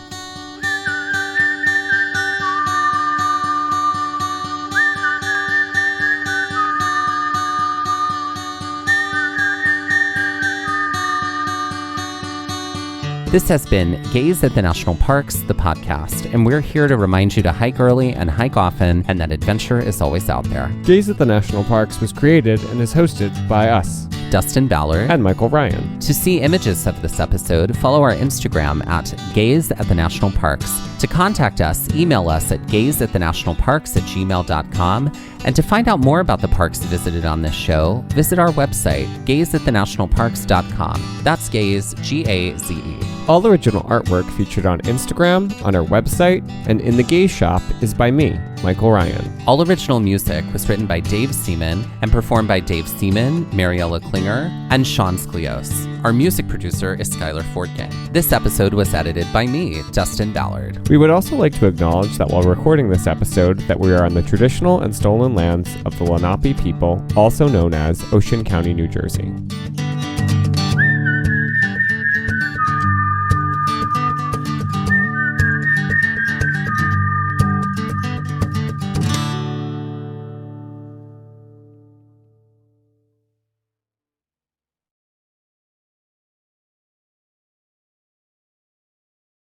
This has been Gaze at the National Parks, the podcast, and we're here to remind you to hike early and hike often, and that adventure is always out there. Gaze at the National Parks was created and is hosted by us, Dustin Ballard and Michael Ryan. To see images of this episode, follow our Instagram at Gaze at the National Parks. To contact us, email us at gazeatthenationalparks@gmail.com. And to find out more about the parks visited on this show, visit our website, gazeatthenationalparks.com. That's Gaze, G-A-Z-E. All original artwork featured on Instagram, on our website, and in the Gaze Shop is by me, Michael Ryan. All original music was written by Dave Seaman and performed by Dave Seaman, Mariella Klinger, and Sean Sklios. Our music producer is Skyler Fortgang. This episode was edited by me, Dustin Ballard. We would also like to acknowledge that while recording this episode, that we are on the traditional and stolen lands of the Lenape people, also known as Ocean County, New Jersey.